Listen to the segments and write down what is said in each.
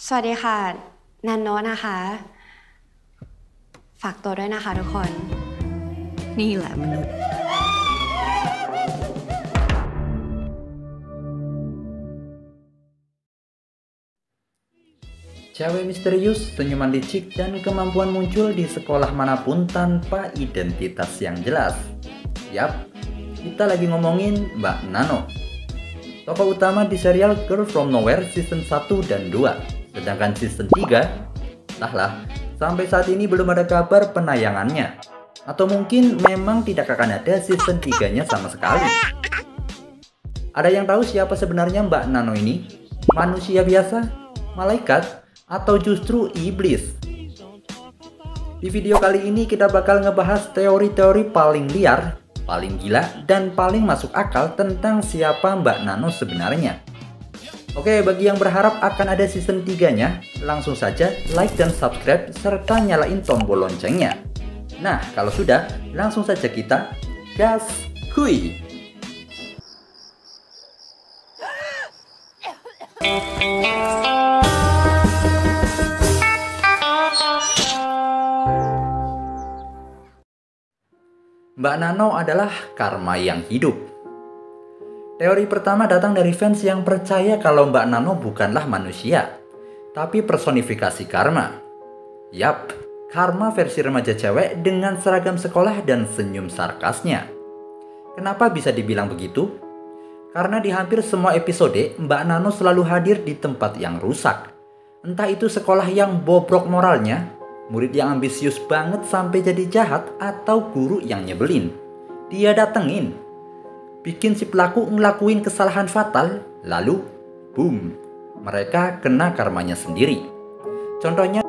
สวัสดีค่ะนันโนะนะคะฝากตัวด้วยนะคะทุกคนนี่แหละมนุษย์ Cewek misterius, senyuman licik, dan kemampuan muncul di sekolah manapun tanpa identitas yang jelas. Yap, kita lagi ngomongin Mbak Nano, tokoh utama di serial Girl From Nowhere season 1 dan 2. Sedangkan season 3, entahlah, sampai saat ini belum ada kabar penayangannya. Atau mungkin memang tidak akan ada season 3-nya sama sekali. Ada yang tahu siapa sebenarnya Mbak Nano ini? Manusia biasa? Malaikat? Atau justru iblis? Di video kali ini kita bakal ngebahas teori-teori paling liar, paling gila, dan paling masuk akal tentang siapa Mbak Nano sebenarnya. Oke, bagi yang berharap akan ada season 3-nya, langsung saja like dan subscribe serta nyalain tombol loncengnya. Nah, kalau sudah, langsung saja kita gas kuy! Mbak Nano adalah karma yang hidup. Teori pertama datang dari fans yang percaya kalau Mbak Nano bukanlah manusia, tapi personifikasi karma. Yap, karma versi remaja cewek dengan seragam sekolah dan senyum sarkasnya. Kenapa bisa dibilang begitu? Karena di hampir semua episode, Mbak Nano selalu hadir di tempat yang rusak. Entah itu sekolah yang bobrok moralnya, murid yang ambisius banget sampai jadi jahat, atau guru yang nyebelin. Dia datengin, bikin si pelaku ngelakuin kesalahan fatal, lalu boom, mereka kena karmanya sendiri. Contohnya,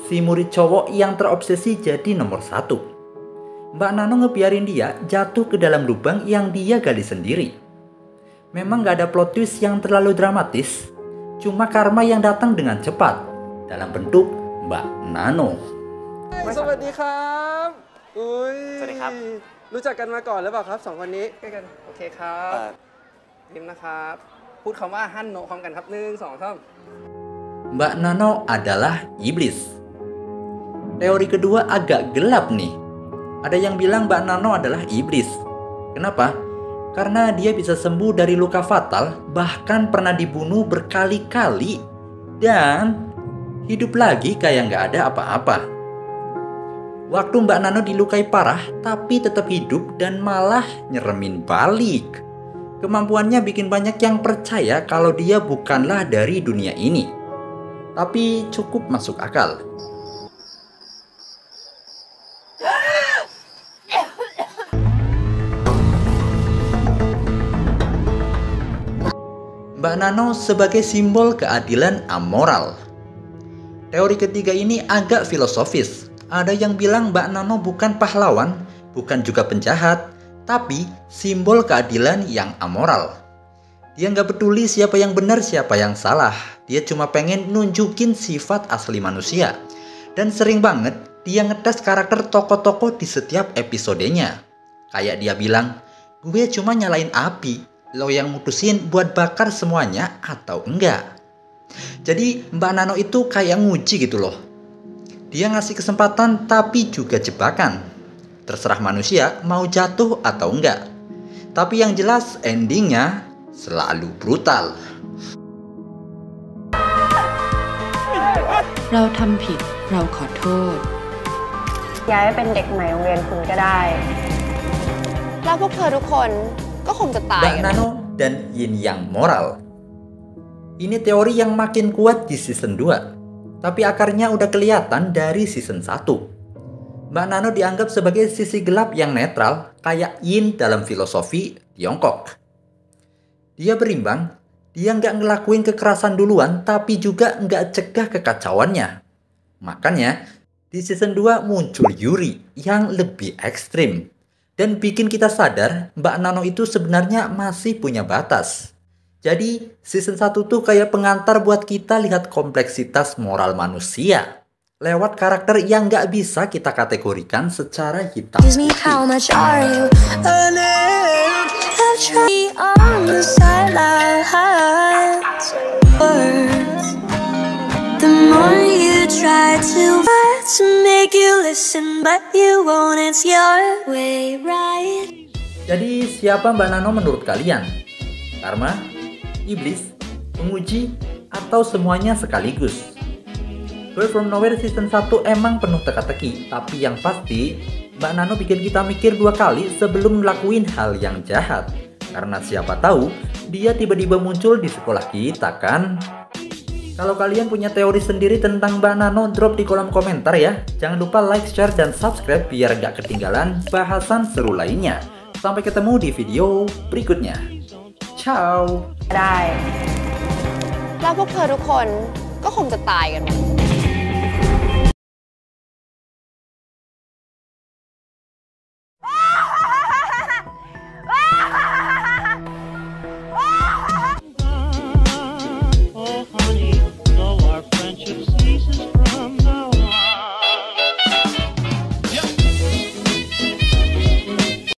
si murid cowok yang terobsesi jadi nomor 1. Mbak Nano ngebiarin dia jatuh ke dalam lubang yang dia gali sendiri. Memang gak ada plot twist yang terlalu dramatis, cuma karma yang datang dengan cepat, dalam bentuk Mbak Nano. สวัสดีครับอุ้ย สวัสดีครับ รู้จักกันมาก่อนหรือเปล่าครับสองคนนี้ใกล้กัน โอเคครับพิมพ์นะครับ พูดคำว่าฮั่นโนะพร้อมกันครับ1 2 3 Mbak Nano adalah iblis. Teori kedua agak gelap nih. Ada yang bilang Mbak Nano adalah iblis. Kenapa? Karena dia bisa sembuh dari luka fatal, bahkan pernah dibunuh berkali-kali, dan hidup lagi kayak nggak ada apa-apa. Waktu Mbak Nano dilukai parah, tapi tetap hidup dan malah nyeremin balik. Kemampuannya bikin banyak yang percaya kalau dia bukanlah dari dunia ini. Tapi cukup masuk akal. Mbak Nano sebagai simbol keadilan amoral. Teori ketiga ini agak filosofis. Ada yang bilang Mbak Nano bukan pahlawan, bukan juga penjahat, tapi simbol keadilan yang amoral. Dia nggak peduli siapa yang benar, siapa yang salah. Dia cuma pengen nunjukin sifat asli manusia. Dan sering banget dia ngetes karakter tokoh-tokoh di setiap episodenya. Kayak dia bilang, gue cuma nyalain api, lo yang mutusin buat bakar semuanya atau enggak. Jadi Mbak Nano itu kayak nguji gitu loh. Dia ngasih kesempatan tapi juga jebakan. Terserah manusia mau jatuh atau enggak. Tapi yang jelas endingnya selalu brutal. เราทำผิดเราขอโทษ ย้ายไปเป็นเด็กใหม่โรงเรียนคุณก็ได้ แล้วพวกเธอทุกคนก็คงจะตาย Mbak Nano dan Yin Yang Moral. Ini teori yang makin kuat di season 2, tapi akarnya udah kelihatan dari season 1. Mbak Nano dianggap sebagai sisi gelap yang netral, kayak Yin dalam filosofi Tiongkok. Dia berimbang, dia nggak ngelakuin kekerasan duluan, tapi juga nggak cegah kekacauannya. Makanya, di season 2 muncul Yuri yang lebih ekstrim. Dan bikin kita sadar, Mbak Nano itu sebenarnya masih punya batas. Jadi, season 1 tuh kayak pengantar buat kita lihat kompleksitas moral manusia lewat karakter yang nggak bisa kita kategorikan secara hitam putih. to make you listen, but you won't, it's your way, right? Jadi siapa Mbak Nano menurut kalian? Karma, iblis, penguji, atau semuanya sekaligus? Boy From Nowhere Season 1 emang penuh teka-teki, tapi yang pasti Mbak Nano bikin kita mikir 2 kali sebelum ngelakuin hal yang jahat. Karena siapa tahu dia tiba-tiba muncul di sekolah kita kan? Kalau kalian punya teori sendiri tentang Mbak Nano, drop di kolom komentar ya. Jangan lupa like, share, dan subscribe biar gak ketinggalan bahasan seru lainnya. Sampai ketemu di video berikutnya. Ciao. ได้ แล้วพวกเธอทุกคนก็คงจะตายกันหมดOh honey, though our friendship's